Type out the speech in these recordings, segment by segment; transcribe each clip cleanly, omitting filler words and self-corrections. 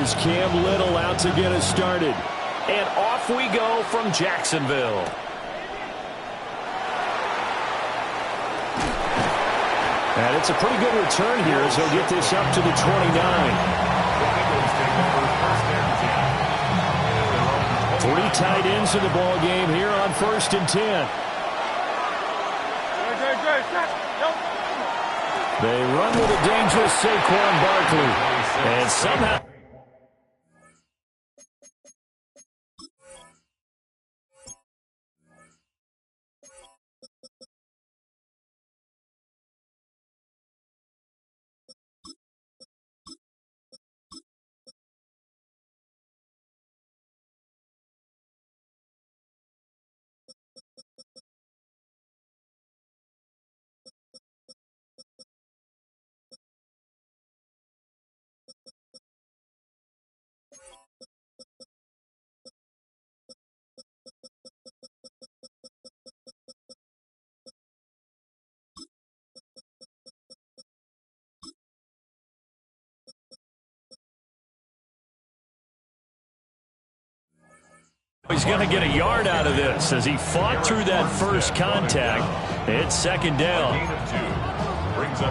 Here's Cam Little out to get us started. And off we go from Jacksonville. And it's a pretty good return here as he'll get this up to the 29. 3 tight ends in the ball game here on 1st and 10. They run with a dangerous Saquon Barkley. And somehow... He's going to get a yard out of this as he fought through that first contact. It's 2nd down.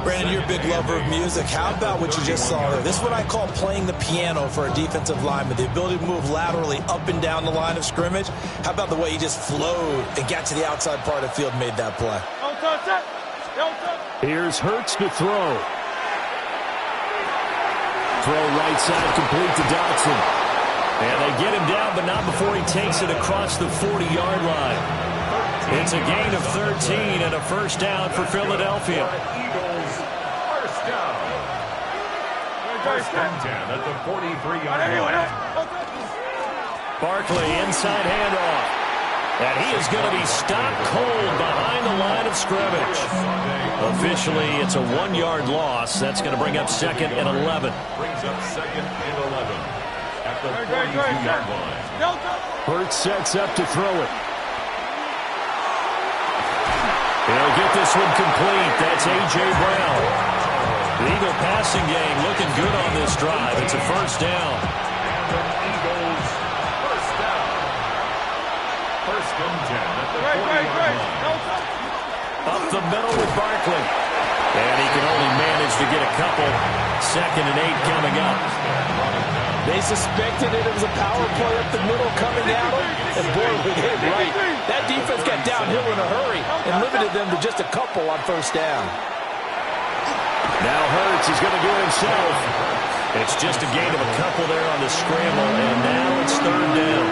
Brandon, you're a big lover of music. How about what you just saw there? This is what I call playing the piano for a defensive lineman. The ability to move laterally up and down the line of scrimmage. How about the way he just flowed and got to the outside part of the field and made that play? Here's Hurts to throw. Throw right side complete to Dotson. And they get him down, but not before he takes it across the 40-yard line. It's a gain of 13 and a 1st down for Philadelphia. Eagles, 1st down. 1st and 10 at the 43-yard line. Barkley inside handoff. And he is going to be stopped cold behind the line of scrimmage. Officially, it's a 1-yard loss. That's going to bring up 2nd and 11. Brings up 2nd and 11. At the 42-yard line. Hurts sets up to throw it. He'll get this one complete. That's A.J. Brown. The Eagle passing game looking good on this drive. It's a 1st down. And the Eagles, 1st down. 1st and 10 at the 40-yard line. Up the middle with Barkley. And he can only manage to get a couple. 2nd and 8 coming up. They suspected it was a power play up the middle coming at him, and boy, we hit right. That defense got downhill in a hurry and limited them to just a couple on 1st down. Now Hurts is going to do it himself. It's just a gain of a couple there on the scramble, and now it's 3rd down.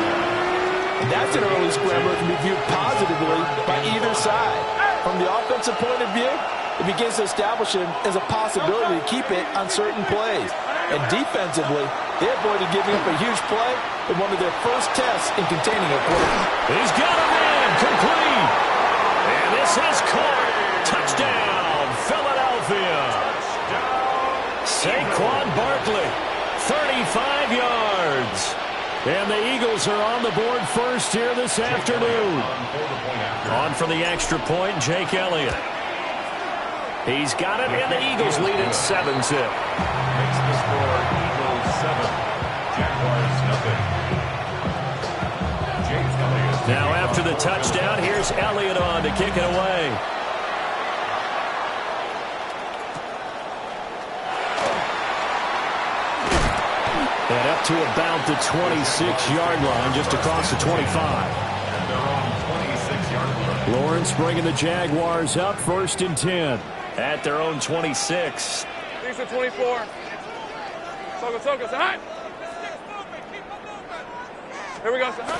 And that's an early scrambler that can be viewed positively by either side. From the offensive point of view, it begins to establish him as a possibility to keep it on certain plays. And defensively, they avoided giving up a huge play in one of their first tests in containing a quarterback. He's got a man complete. And this is caught. Touchdown, Philadelphia. Saquon Barkley, 35 yards. And the Eagles are on the board first here this afternoon. On for the extra point, Jake Elliott. He's got it, and the Eagles lead at 7-zip. Makes the score Eagles 7, Jaguars nothing. James Elliott. Now after the touchdown, here's Elliott on to kick it away. And up to about the 26-yard line, just across the 25. And they're on 26-yard line. Lawrence bringing the Jaguars up 1st and 10. At their own 26. These are 24. Soka, say hi. Here we go, say hi.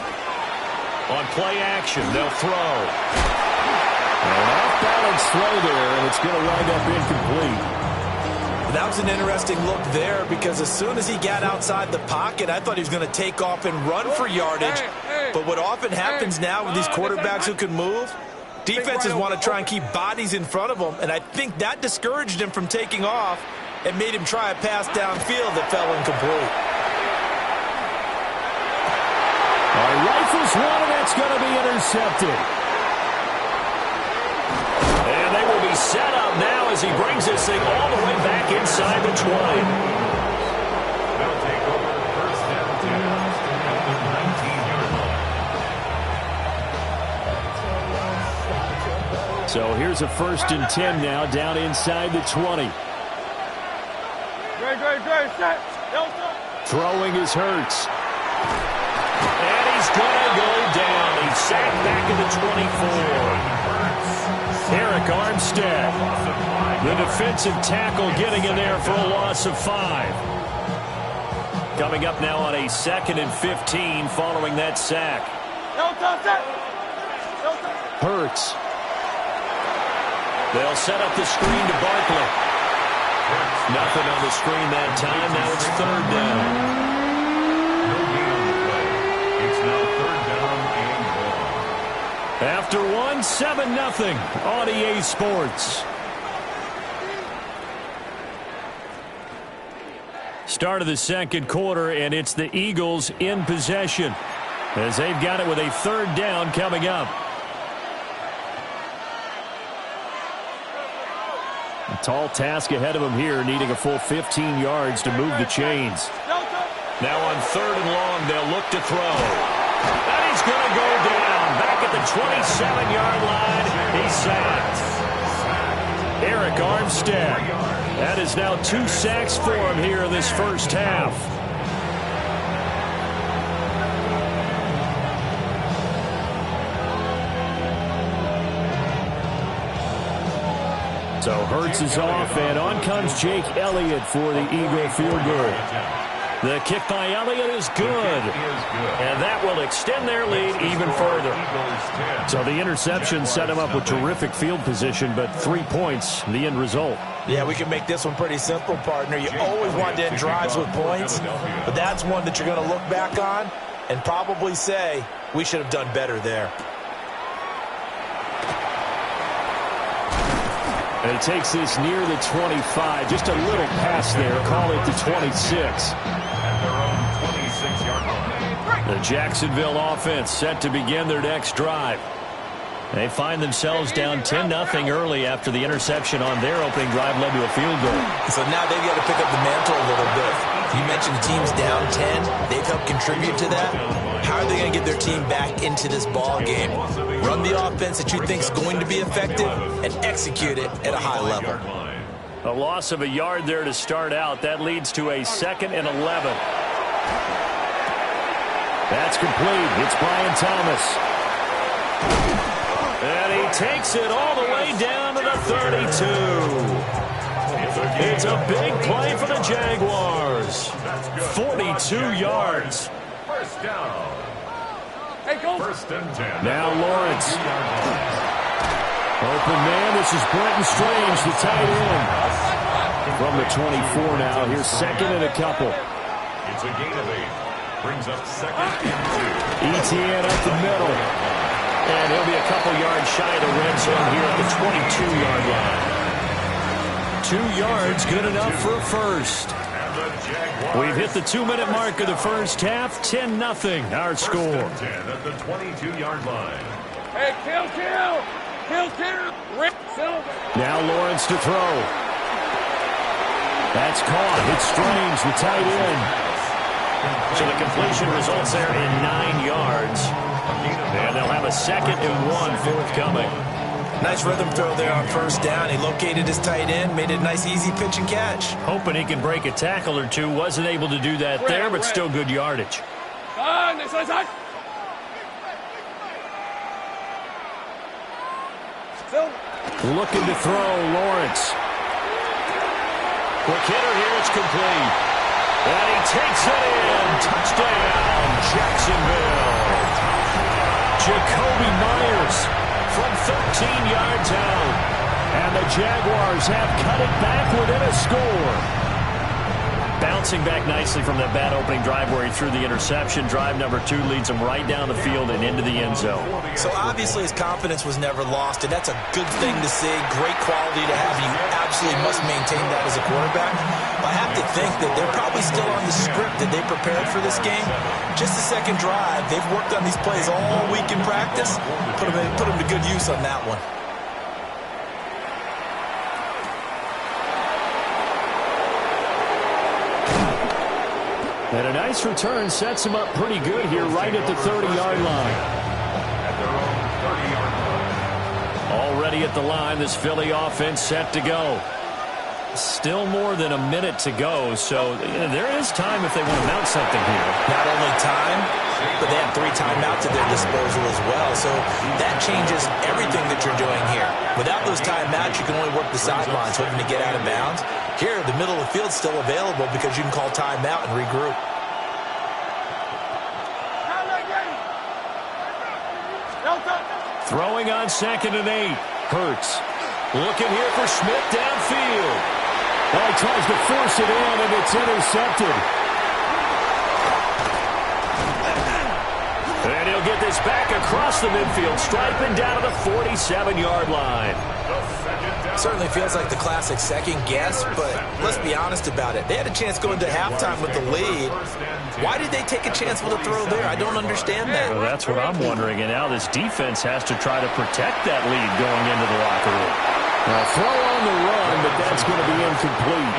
On play action, they'll throw. An off-balance throw there, and it's going to wind up incomplete. That was an interesting look there because as soon as he got outside the pocket, I thought he was going to take off and run for yardage. But what often happens now with these quarterbacks who can move, defenses want to try and keep bodies in front of them, and I think that discouraged him from taking off and made him try a pass downfield that fell incomplete. Rifles one, and that's going to be intercepted. And they will be set up now as he brings this thing all the way back inside the 20. They'll take over So here's a 1st and 10 now, down inside the 20. Set. Throwing is Hurts. And he's going to go down. He's sacked back at the 24. Eric Armstead, the defensive tackle, getting in there for a loss of 5. Coming up now on a 2nd and 15 following that sack. Hurts. They'll set up the screen to Barkley. Nothing on the screen that time. Now it's 3rd down. No gain on the play. It's now 3rd down and 1. After 7-0 on EA Sports. Start of the 2nd quarter, and it's the Eagles in possession as they've got it with a 3rd down coming up. A tall task ahead of them here, needing a full 15 yards to move the chains. Now on 3rd and long, they'll look to throw. And he's going to go down. Back at the 27-yard line, he's sacked. Eric Armstead. That is now 2 sacks for him here in this first half. So Hurts is off, and on comes Jake Elliott for the Eagle field goal. The kick by Elliott is good, and that will extend their lead even further. So the interception set him up with terrific field position, but 3 points, the end result. Yeah, we can make this one pretty simple, partner. You always want to end drives with points, but that's one that you're going to look back on and probably say, we should have done better there. And he takes this near the 25. Just a little pass there. Call it the 26. At their own 26-yard line. The Jacksonville offense set to begin their next drive. They find themselves down 10-0 early after the interception on their opening drive led to a field goal. So now they've got to pick up the mantle a little bit. You mentioned the team's down 10. They've helped contribute to that. How are they going to get their team back into this ball game? Run the offense that you think is going to be effective and execute it at a high level. A loss of a yard there to start out. That leads to a 2nd and 11. That's complete. It's Brian Thomas. And he takes it all the way down to the 32. It's a big play for the Jaguars. 42 yards. First down. First and 10. Now Lawrence. Open man, this is Brenton Strange, the tight end. From the 24 now, here's 2nd and a couple. It's a gain of 8. Brings up 2nd and 2. Etienne up the middle. And he'll be a couple yards shy of the red zone here at the 22-yard line. 2 yards, good enough for a first. We've hit the 2-minute mark of the first half. 10-0 our score. 10 at the 22-yard line. Hey, kill. Rip, now Lawrence to throw. That's caught. It's Strange, the tight end. So the completion results there in 9 yards. And they'll have a 2nd and 1 forthcoming. Nice rhythm throw there on first down. He located his tight end, made it a nice easy pitch and catch. Hoping he can break a tackle or two. Wasn't able to do that there, but still good yardage. Looking to throw, Lawrence. Quick hitter here, it's complete. And he takes it in. Touchdown, Jacksonville. Jacoby Myers from 13 yards out. And the Jaguars have cut it back within a score. Bouncing back nicely from that bad opening drive where he threw the interception. Drive number 2 leads him right down the field and into the end zone. So obviously his confidence was never lost, and that's a good thing to see. Great quality to have. You absolutely must maintain that as a quarterback. I have to think that they're probably still on the script that they prepared for this game. Just the second drive. They've worked on these plays all week in practice. Put them to good use on that one. And a nice return sets him up pretty good here right at the 30-yard line. At their own 30-yard line. ready at the line. This Philly offense set to go. Still more than a minute to go, so there is time if they want to mount something here. Not only time, but they have 3 timeouts at their disposal as well, so that changes everything that you're doing here. Without those timeouts, you can only work the sidelines, hoping to get out of bounds. Here, the middle of the field's still available because you can call timeout and regroup. Throwing on 2nd and 8. Hurts. Looking here for Smith downfield. Well, he tries to force it in, and it's intercepted. And he'll get this back across the midfield stripe and down to the 47-yard line. Certainly feels like the classic second guess, but let's be honest about it. They had a chance going to halftime with the lead. Why did they take a chance with a throw there? I don't understand that. Well, that's what I'm wondering, and now this defense has to try to protect that lead going into the locker room. Now, throw on the run, but that's going to be incomplete.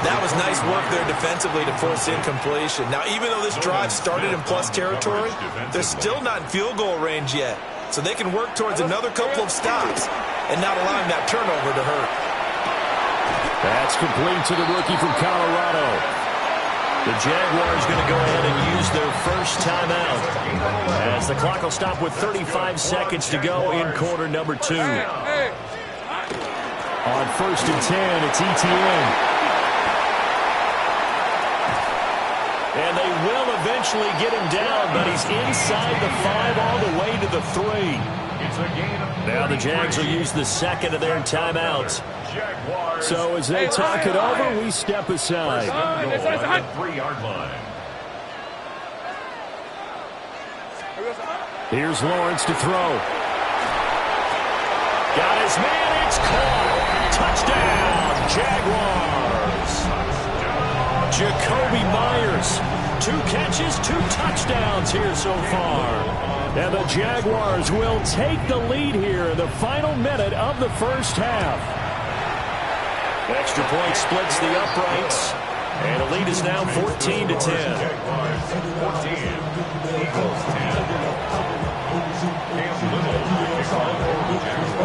That was nice work there defensively to force incompletion. Now, even though this drive started in plus territory, they're still not in field goal range yet. So they can work towards another couple of stops and not allowing that turnover to hurt. That's complete to the rookie from Colorado. The Jaguars going to go ahead and use their first timeout as the clock will stop with 35 seconds to go in quarter number 2. On 1st and 10, it's ETN. And they will eventually get him down, but he's inside the 5 all the way to the 3. Now the Jags will use the second of their timeouts. So as they talk it over, we step aside. 3-yard line. Here's Lawrence to throw. Got his man, it's caught. Touchdown, Jaguars. Jacoby Myers, 2 catches, 2 touchdowns here so far. And the Jaguars will take the lead here in the final minute of the first half. Extra point splits the uprights, and the lead is now 14-10. 14, Eagles 10. Cam Little to kick off for the Jaguars.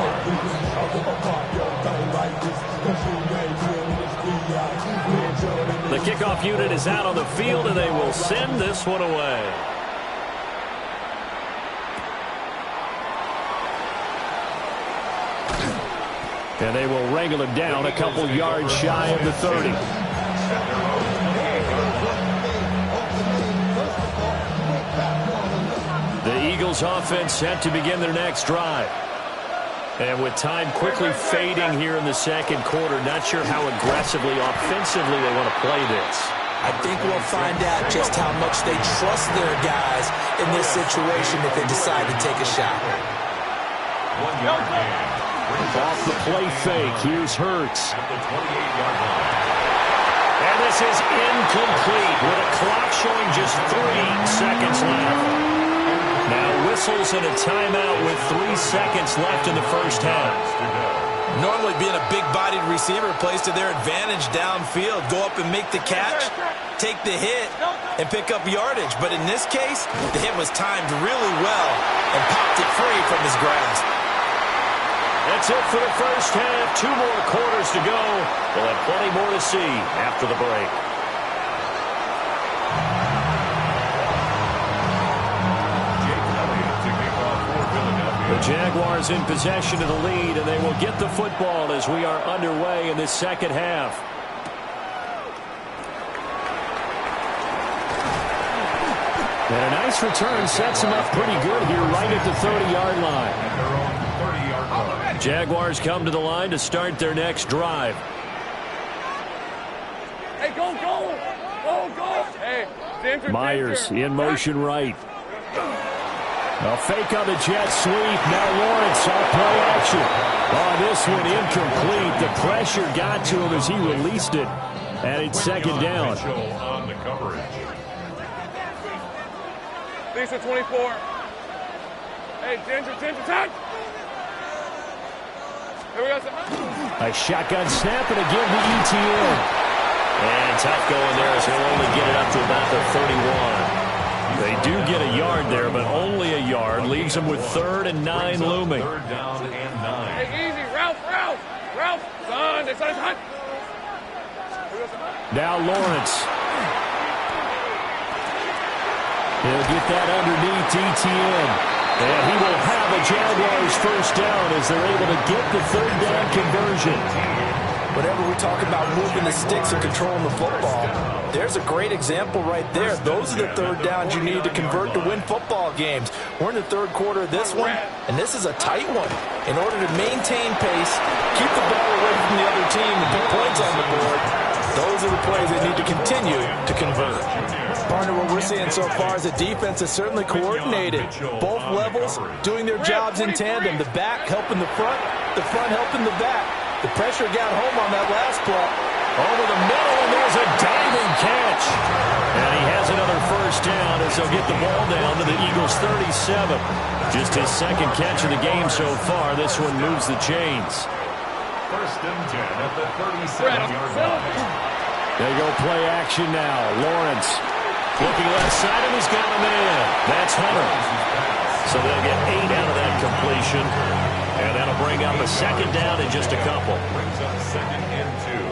The kickoff unit is out on the field, and they will send this one away. And they will wrangle him down a couple yards shy of the 30. The Eagles offense set to begin their next drive. And with time quickly fading here in the second quarter, not sure how aggressively, offensively they want to play this. I think we'll find out just how much they trust their guys in this situation if they decide to take a shot. 1 yard gain. Off the play fake, here's Hurts. At the 28-yard line. And this is incomplete with a clock showing just 3 seconds left. Now whistles and a timeout with 3 seconds left in the first half. Normally being a big-bodied receiver plays to their advantage downfield. Go up and make the catch, take the hit, and pick up yardage. But in this case, the hit was timed really well and popped it free from his grasp. That's it for the first half. 2 more quarters to go. We'll have plenty more to see after the break. The Jaguars in possession of the lead, and they will get the football as we are underway in this second half. And a nice return sets him up pretty good here right at the 30-yard line. Jaguars come to the line to start their next drive. Hey, go, go! Go, go! Hey, danger, Myers danger. in motion right. A fake on the jet sweep. Now Lawrence off play action. Oh, this one incomplete. The pressure got to him as he released it. And it's second down. On the coverage. Lisa 24. Hey, danger, danger, touch! Here we go, sir. A shotgun snap and again to ETN. And tough going there as he'll only get it up to about the 31. They do get a yard there, but only a yard. Leaves them with 3rd and 9 looming. Third down and 9. Hey, easy. Ralph. Son, it's hot. Now Lawrence. He'll get that underneath ETN. And he will have a Jaguars first down as they're able to get the 3rd down conversion. Whenever we talk about moving the sticks and controlling the football, there's a great example right there. Those are the 3rd downs you need to convert to win football games. We're in the 3rd quarter of this one, and this is a tight one. In order to maintain pace, keep the ball away from the other team, and put points on the board, those are the plays they need to continue to convert. Partner, what we're seeing so far is the defense is certainly coordinated. Both levels doing their jobs in tandem. The back helping the front helping the back. The pressure got home on that last play. Over the middle, and there's a diving catch. And he has another first down as they'll get the ball down to the Eagles' 37. Just his 2nd catch of the game so far. This one moves the chains. First and 10 at the 37-yard line. They go play action now. Lawrence looking left side, and he's got a man. That's Hunter. So they'll get 8 out of that completion. And that'll bring up a 2nd down in just a couple. Brings up 2nd and 2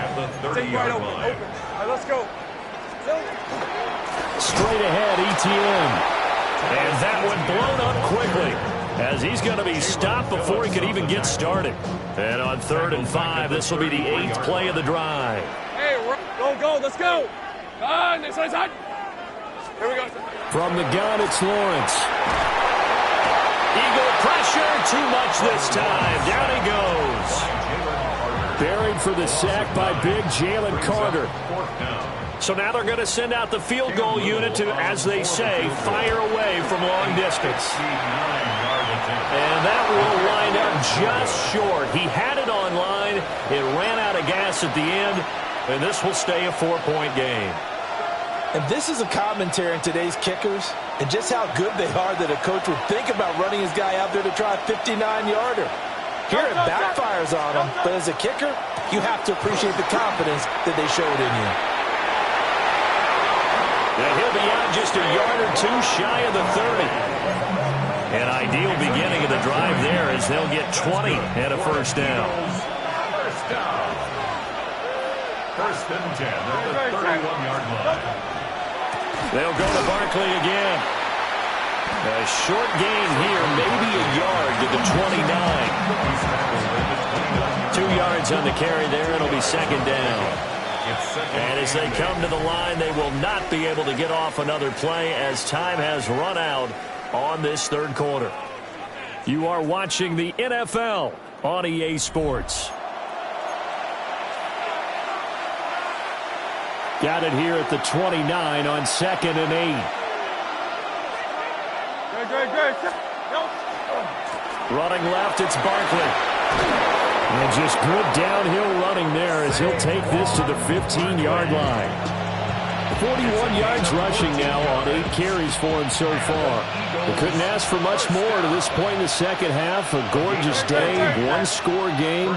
at the 30-yard line. Open. All right, let's go. Straight ahead, ETN. And that one blown up quickly as he's going to be stopped before he could even get started. And on 3rd and 5, this will be the 8th play of the drive. Hey, go, let's go. It's hot. Here we go. From the gun, it's Lawrence. Eagle pressure, too much this time. Down he goes. Buried for the sack by big Jalen Carter. So now they're going to send out the field goal unit to, as they say, fire away from long distance. And that will wind up just short. He had it on line. It ran out of gas at the end. And this will stay a 4-point game. And this is a commentary on today's kickers and just how good they are that a coach would think about running his guy out there to try a 59-yarder. Here it backfires on him, but as a kicker, you have to appreciate the confidence that they showed in you. Yeah, he'll be out just a yard or two shy of the 30. An ideal beginning of the drive there as they'll get 20 and a first down. First down. First and 10 at the 31-yard line. They'll go to Barkley again. A short gain here, maybe a yard to the 29. 2 yards on the carry there. It'll be 2nd down. And as they come to the line, they will not be able to get off another play as time has run out on this 3rd quarter. You are watching the NFL on EA Sports. Got it here at the 29 on 2nd and 8. Great. Running left, it's Barkley. And just good downhill running there as he'll take this to the 15-yard line. 41 yards rushing now on 8 carries for him so far. They couldn't ask for much more to this point in the second half. A gorgeous day, 1-score game.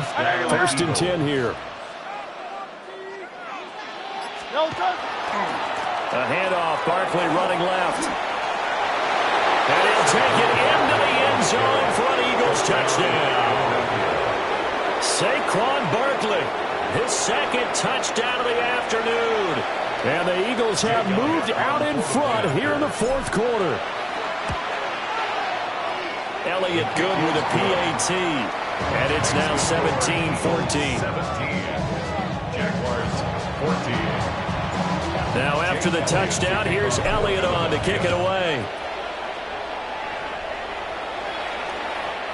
1st and 10 here. A handoff, Barkley running left. And he'll take it into the end zone for an Eagles touchdown. Saquon Barkley, his 2nd touchdown of the afternoon. And the Eagles have moved out in front here in the 4th quarter. Elliott good with a PAT. And it's now 17-14. Jaguars 14. Now after the touchdown, here's Elliott on to kick it away.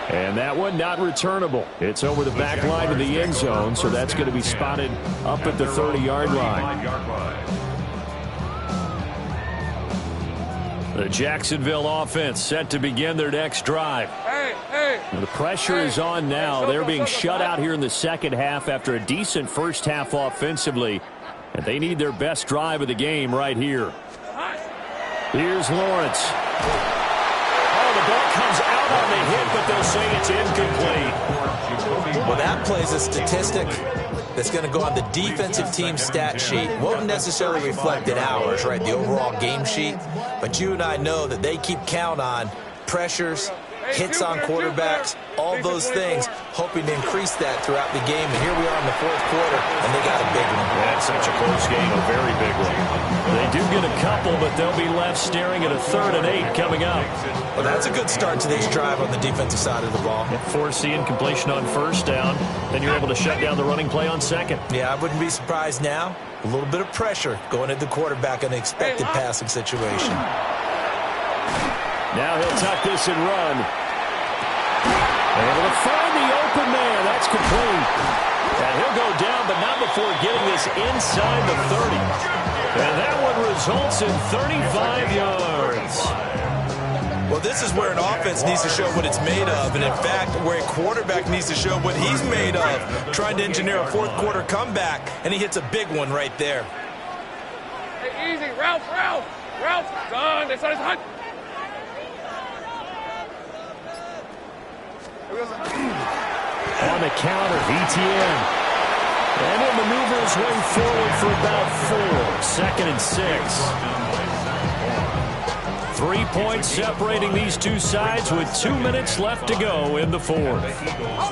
And that one not returnable. It's over the back line of the end zone, so that's going to be spotted up at the 30-yard line. The Jacksonville offense set to begin their next drive. The pressure is on now. They're being shut out here in the second half after a decent first half offensively. And they need their best drive of the game right here. Here's Lawrence. Oh, the ball comes out on the hit, but they'll say it's incomplete. Well, that play's a statistic. that's going to go on the defensive team stat sheet. Won't necessarily reflect in ours, right, the overall game sheet. But you and I know that they keep count on pressures, hits on quarterbacks, all those things, hoping to increase that throughout the game. And here we are in the fourth quarter, and they got a big one. That's such a close game, a very big one. They do get a couple, but they'll be left staring at a 3rd and 8 coming up. Well, that's a good start to this drive on the defensive side of the ball. Forcing completion on 1st down, then you're able to shut down the running play on 2nd. Yeah, I wouldn't be surprised now. A little bit of pressure going at the quarterback in an expected passing situation. Now he'll tuck this and run. Able to find the open man. That's complete. And he'll go down, but not before getting this inside the 30. And that one results in 35 yards. Well, this is where an offense needs to show what it's made of. And, in fact, where a quarterback needs to show what he's made of. Trying to engineer a fourth-quarter comeback, and he hits a big one right there. Hey, easy. Ralph. Son, this is hot. On the counter, ETN. And he'll maneuver his way forward for about 4. 2nd and 6. 3 points separating these two sides with 2 minutes left to go in the 4th.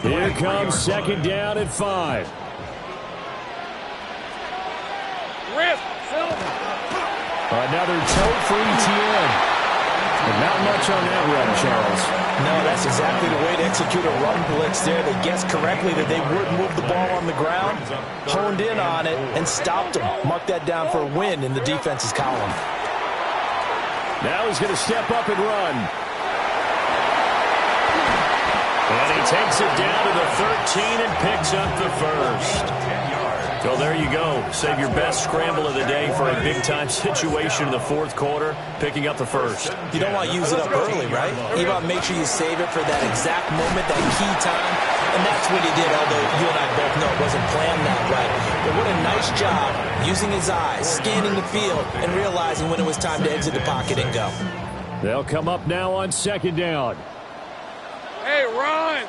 Here comes 2nd down at 5. Another toe for ETN. But not much on that run, Charles. No, that's exactly the way to execute a run blitz there. They guessed correctly that they would move the ball on the ground, honed in on it, and stopped them. Mark that down for a win in the defense's column. Now he's going to step up and run. And he takes it down to the 13 and picks up the 1st. So there you go. Save your best scramble of the day for a big-time situation in the 4th quarter, picking up the 1st. You don't want to use it up early, right? You want to make sure you save it for that exact moment, that key time. And that's what he did, although you and I both know it wasn't planned that way. But what a nice job using his eyes, scanning the field, and realizing when it was time to exit the pocket and go. They'll come up now on 2nd down. Hey, run.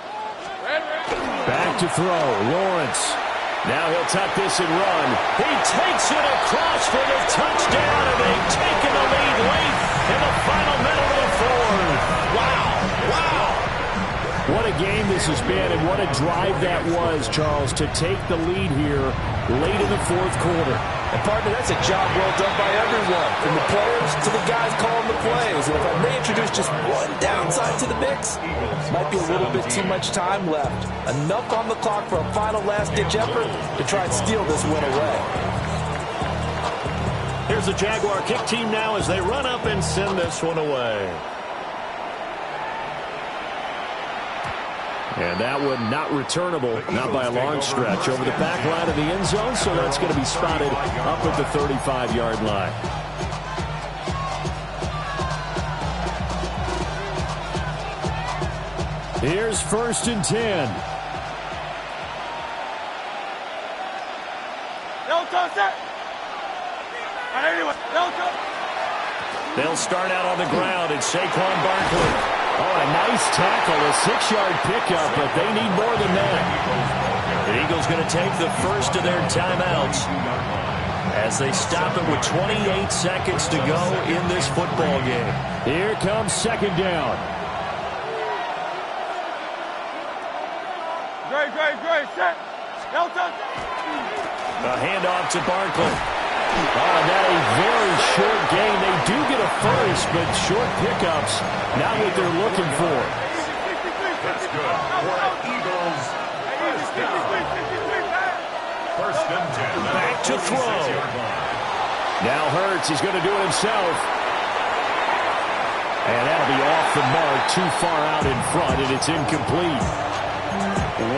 Back to throw. Lawrence. Now he'll tuck this and run. He takes it across for the touchdown, and they've taken the lead late in the final minute of the 4th. Wow. What a game this has been, and what a drive that was, Charles, to take the lead here late in the 4th quarter. And, partner, that's a job well done by everyone, from the players to the guys calling the plays. And if I may introduce just one downside to the mix, might be a little bit too much time left. Enough on the clock for a final last-ditch effort to try and steal this win away. Here's the Jaguar kick team now as they run up and send this one away. And that one not returnable, not by a long stretch, over the back line of the end zone, so that's going to be spotted up at the 35-yard line. Here's 1st and 10. They'll start out on the ground, and Saquon Barkley. Oh, a nice tackle, a 6-yard pickup, but they need more than that. The Eagles going to take the first of their timeouts as they stop it with 28 seconds to go in this football game. Here comes 2nd down. Great, set. A handoff to Barkley. Oh, not a very short gain. They do get a first, but short pickups, not what they're looking for. That's good. For Eagles, 1st and 10. Back to throw. Now Hurts, he's going to do it himself. And that'll be off the mark, too far out in front, and it's incomplete.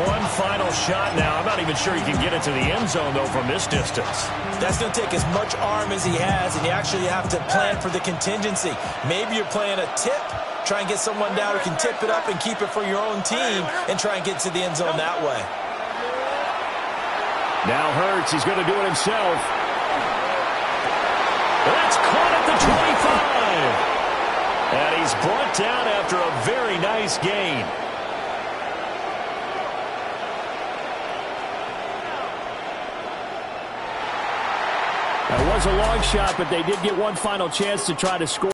One final shot now. I'm not even sure he can get it to the end zone, though, from this distance. That's going to take as much arm as he has, and you actually have to plan for the contingency. Maybe you're playing a tip. Try and get someone down who can tip it up and keep it for your own team and try and get to the end zone that way. Now Hurts, he's going to do it himself. That's caught at the 25. And he's brought down after a very nice gain. That was a long shot, but they did get one final chance to try to score.